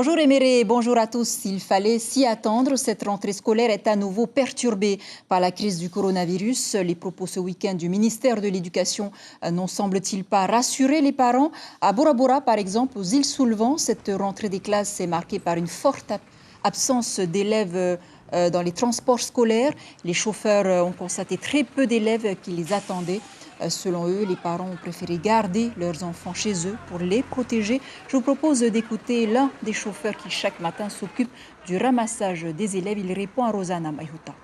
Bonjour Éméré, bonjour à tous. Il fallait s'y attendre. Cette rentrée scolaire est à nouveau perturbée par la crise du coronavirus. Les propos ce week-end du ministère de l'Éducation n'ont, semble-t-il, pas rassuré les parents. À Bora Bora, par exemple, aux îles Soulevent, cette rentrée des classes est marquée par une forte absence d'élèves dans les transports scolaires. Les chauffeurs ont constaté très peu d'élèves qui les attendaient. Selon eux, les parents ont préféré garder leurs enfants chez eux pour les protéger. Je vous propose d'écouter l'un des chauffeurs qui chaque matin s'occupe du ramassage des élèves. Il répond à Rosanna Maïhuta.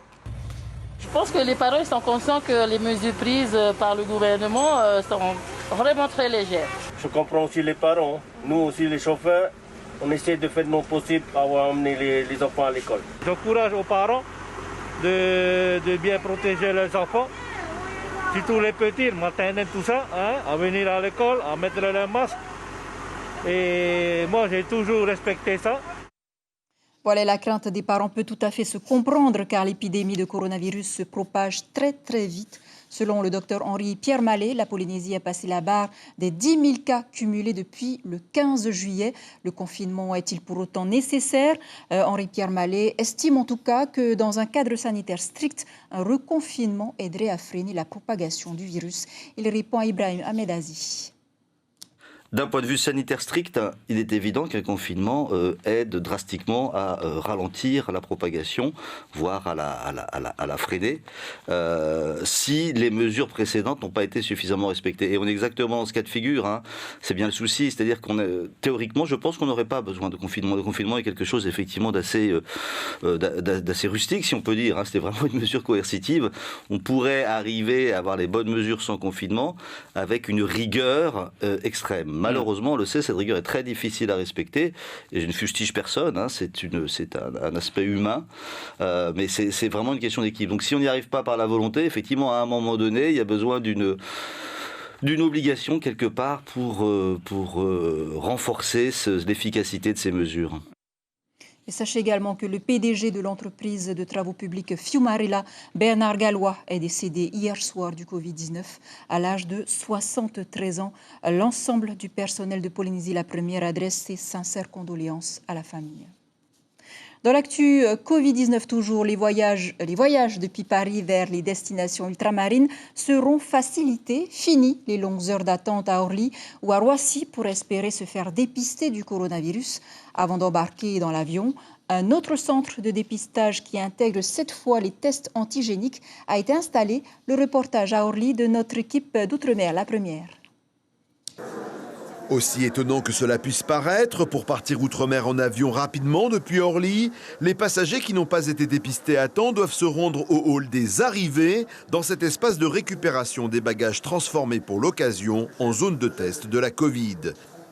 Je pense que les parents sont conscients que les mesures prises par le gouvernement sont vraiment très légères. Je comprends aussi les parents. Nous aussi les chauffeurs, on essaie de faire notre possible pour amener les enfants à l'école. J'encourage aux parents de bien protéger leurs enfants. Surtout les petits, maternels, tout ça, à venir à l'école, à mettre leur masque. Et moi, j'ai toujours respecté ça. Voilà, la crainte des parents peut tout à fait se comprendre car l'épidémie de coronavirus se propage très très vite. Selon le docteur Henri-Pierre Mallet, la Polynésie a passé la barre des 10 000 cas cumulés depuis le 15 juillet. Le confinement est-il pour autant nécessaire? Henri-Pierre Mallet estime en tout cas que dans un cadre sanitaire strict, un reconfinement aiderait à freiner la propagation du virus. Il répond à Ibrahim Ahmedazi. D'un point de vue sanitaire strict, il est évident qu'un confinement aide drastiquement à ralentir la propagation, voire à la freiner, si les mesures précédentes n'ont pas été suffisamment respectées. Et on est exactement dans ce cas de figure, c'est bien le souci, c'est-à-dire théoriquement, je pense qu'on n'aurait pas besoin de confinement. Le confinement est quelque chose effectivement d'assez rustique, si on peut dire. C'était vraiment une mesure coercitive. On pourrait arriver à avoir les bonnes mesures sans confinement avec une rigueur extrême. Malheureusement, on le sait, cette rigueur est très difficile à respecter. Et je ne fustige personne, c'est un aspect humain. Mais c'est vraiment une question d'équipe. Donc si on n'y arrive pas par la volonté, effectivement, à un moment donné, il y a besoin d'une obligation quelque part pour renforcer l'efficacité de ces mesures. Et sachez également que le PDG de l'entreprise de travaux publics Fiumarella, Bernard Gallois, est décédé hier soir du Covid-19 à l'âge de 73 ans. L'ensemble du personnel de Polynésie la Première adresse ses sincères condoléances à la famille. Dans l'actu Covid-19 toujours, les voyages depuis Paris vers les destinations ultramarines seront facilités. Fini les longues heures d'attente à Orly ou à Roissy pour espérer se faire dépister du coronavirus. Avant d'embarquer dans l'avion, un autre centre de dépistage qui intègre cette fois les tests antigéniques a été installé. Le reportage à Orly de notre équipe d'Outre-mer, la Première. Aussi étonnant que cela puisse paraître, pour partir outre-mer en avion rapidement depuis Orly, les passagers qui n'ont pas été dépistés à temps doivent se rendre au hall des arrivées, dans cet espace de récupération des bagages transformés pour l'occasion en zone de test de la Covid.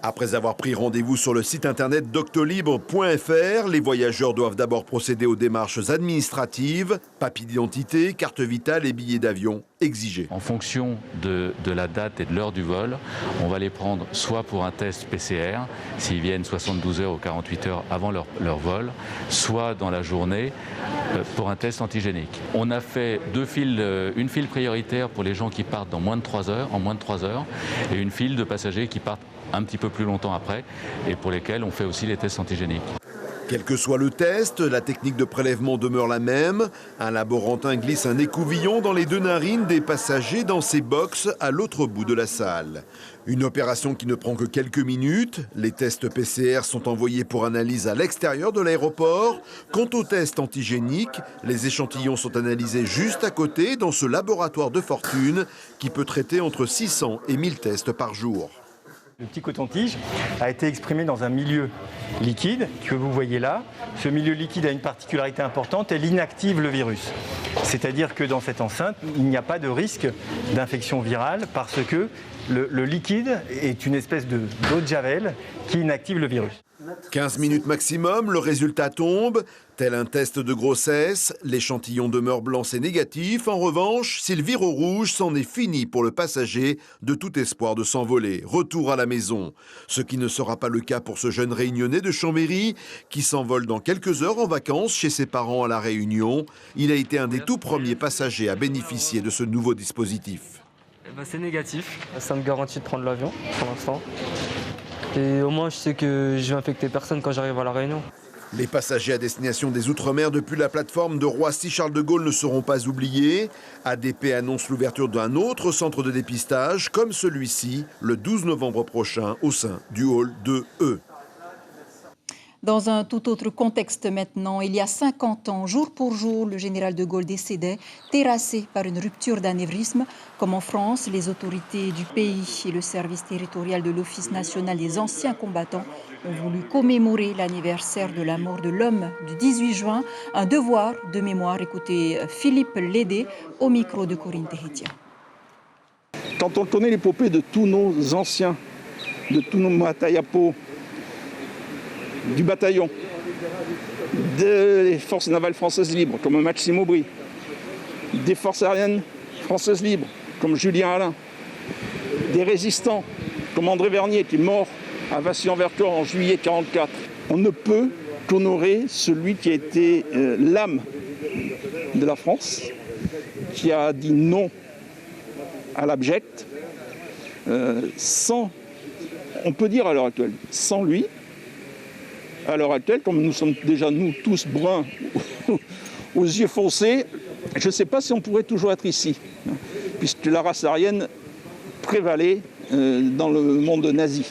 Après avoir pris rendez-vous sur le site internet doctolibre.fr, les voyageurs doivent d'abord procéder aux démarches administratives, papier d'identité, carte vitale et billets d'avion exigés. En fonction de la date et de l'heure du vol, on va les prendre soit pour un test PCR, s'ils viennent 72 heures ou 48 heures avant leur vol, soit dans la journée pour un test antigénique. On a fait une file prioritaire pour les gens qui partent en moins de 3 heures, et une file de passagers qui partent un petit peu plus longtemps après, et pour lesquels on fait aussi les tests antigéniques. Quel que soit le test, la technique de prélèvement demeure la même. Un laborantin glisse un écouvillon dans les 2 narines des passagers dans ces box à l'autre bout de la salle. Une opération qui ne prend que quelques minutes. Les tests PCR sont envoyés pour analyse à l'extérieur de l'aéroport. Quant aux tests antigéniques, les échantillons sont analysés juste à côté dans ce laboratoire de fortune qui peut traiter entre 600 et 1000 tests par jour. Le petit coton-tige a été exprimé dans un milieu liquide que vous voyez là. Ce milieu liquide a une particularité importante, elle inactive le virus. C'est-à-dire que dans cette enceinte, il n'y a pas de risque d'infection virale parce que le liquide est une espèce d'eau de javel qui inactive le virus. 15 minutes maximum, le résultat tombe. Tel un test de grossesse, l'échantillon demeure blanc, c'est négatif. En revanche, s'il vire au rouge, c'en est fini pour le passager de tout espoir de s'envoler. Retour à la maison. Ce qui ne sera pas le cas pour ce jeune réunionnais de Chambéry qui s'envole dans quelques heures en vacances chez ses parents à La Réunion. Il a été un des tout premiers passagers à bénéficier de ce nouveau dispositif. C'est négatif. Ça me garantit de prendre l'avion pour l'instant. Et au moins, je sais que je vais infecter personne quand j'arrive à La Réunion. Les passagers à destination des Outre-mer depuis la plateforme de Roissy-Charles de Gaulle ne seront pas oubliés. ADP annonce l'ouverture d'un autre centre de dépistage, comme celui-ci, le 12 novembre prochain, au sein du hall 2E. Dans un tout autre contexte maintenant, il y a 50 ans, jour pour jour, le général de Gaulle décédait, terrassé par une rupture d'anévrisme. Comme en France, les autorités du pays et le service territorial de l'Office national des anciens combattants ont voulu commémorer l'anniversaire de la mort de l'homme du 18 juin. Un devoir de mémoire. Écoutez Philippe Lédé au micro de Corinne Tehetia. Quand on connaît l'épopée de tous nos anciens, de tous nos Matayapo, du bataillon, des forces navales françaises libres, comme Maxime Aubry, des forces aériennes françaises libres, comme Julien Alain, des résistants, comme André Vernier, qui est mort à Vassy-en-Vercors en juillet 1944. On ne peut qu'honorer celui qui a été l'âme de la France, qui a dit non à l'abject, on peut dire à l'heure actuelle, sans lui, à l'heure actuelle, comme nous sommes déjà nous tous bruns, aux yeux foncés, je ne sais pas si on pourrait toujours être ici, puisque la race aryenne prévalait dans le monde nazi.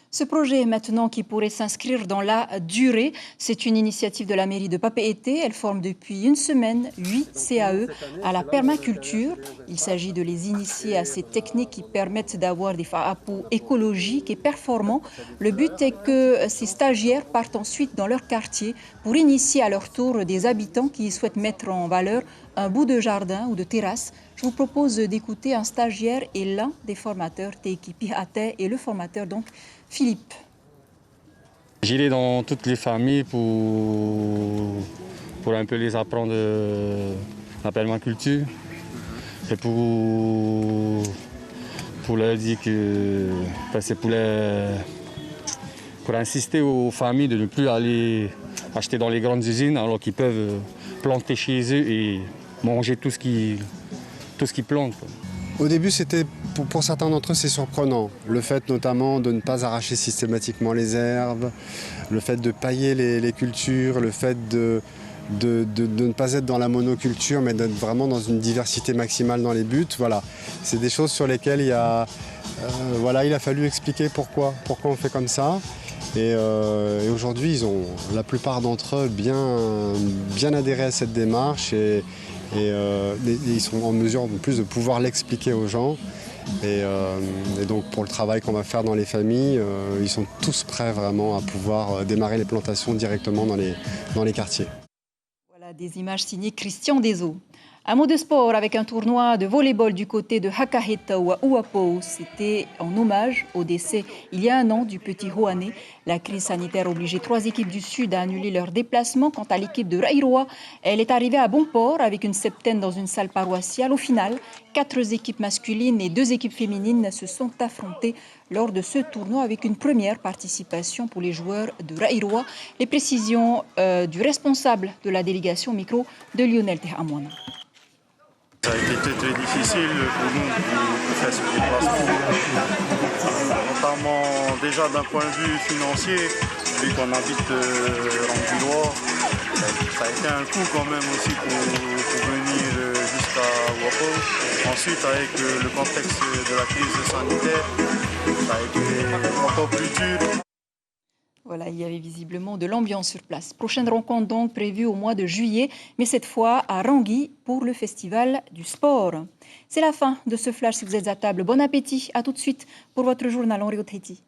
Ce projet maintenant qui pourrait s'inscrire dans la durée, c'est une initiative de la mairie de Papeete. Elle forme depuis une semaine 8 CAE à la permaculture. Il s'agit de les initier à ces techniques qui permettent d'avoir des fa'apou écologiques et performants. Le but est que ces stagiaires partent ensuite dans leur quartier pour initier à leur tour des habitants qui souhaitent mettre en valeur un bout de jardin ou de terrasse. Je vous propose d'écouter un stagiaire et l'un des formateurs, Teikipi Ate, et le formateur donc Philippe. J'irai dans toutes les familles pour un peu les apprendre la permaculture et pour leur dire que c'est pour insister aux familles de ne plus aller acheter dans les grandes usines alors qu'ils peuvent planter chez eux et manger tout ce qu'ils plantent. Au début, pour certains d'entre eux, c'est surprenant. Le fait notamment de ne pas arracher systématiquement les herbes, le fait de pailler les cultures, le fait de ne pas être dans la monoculture, mais d'être vraiment dans une diversité maximale dans les buts. Voilà. C'est des choses sur lesquelles il a fallu expliquer pourquoi on fait comme ça. Et aujourd'hui, la plupart d'entre eux bien adhéré à cette démarche et ils sont en mesure en plus de pouvoir l'expliquer aux gens. Et donc pour le travail qu'on va faire dans les familles, ils sont tous prêts vraiment à pouvoir démarrer les plantations directement dans les quartiers. Voilà des images signées Christian Deso. Un mot de sport avec un tournoi de volley-ball du côté de Hakaheta ou à Uapo. C'était en hommage au décès il y a un an du petit Rouané. La crise sanitaire a obligé 3 équipes du Sud à annuler leur déplacement. Quant à l'équipe de Rairoa, elle est arrivée à bon port avec une septaine dans une salle paroissiale. Au final, 4 équipes masculines et 2 équipes féminines se sont affrontées lors de ce tournoi avec une première participation pour les joueurs de Rairoa. Les précisions du responsable de la délégation micro de Lionel Tehamouana. Ça a été très difficile pour nous de faire ce déplacement, notamment déjà d'un point de vue financier, vu qu'on habite Rambouillois. Ça a été un coût quand même aussi pour venir jusqu'à Uapo. Ensuite, avec le contexte de la crise sanitaire, ça a été encore plus dur. Voilà, il y avait visiblement de l'ambiance sur place. Prochaine rencontre donc prévue au mois de juillet, mais cette fois à Rangui pour le festival du sport. C'est la fin de ce flash si vous êtes à table. Bon appétit, à tout de suite pour votre journal en Rio Tahiti.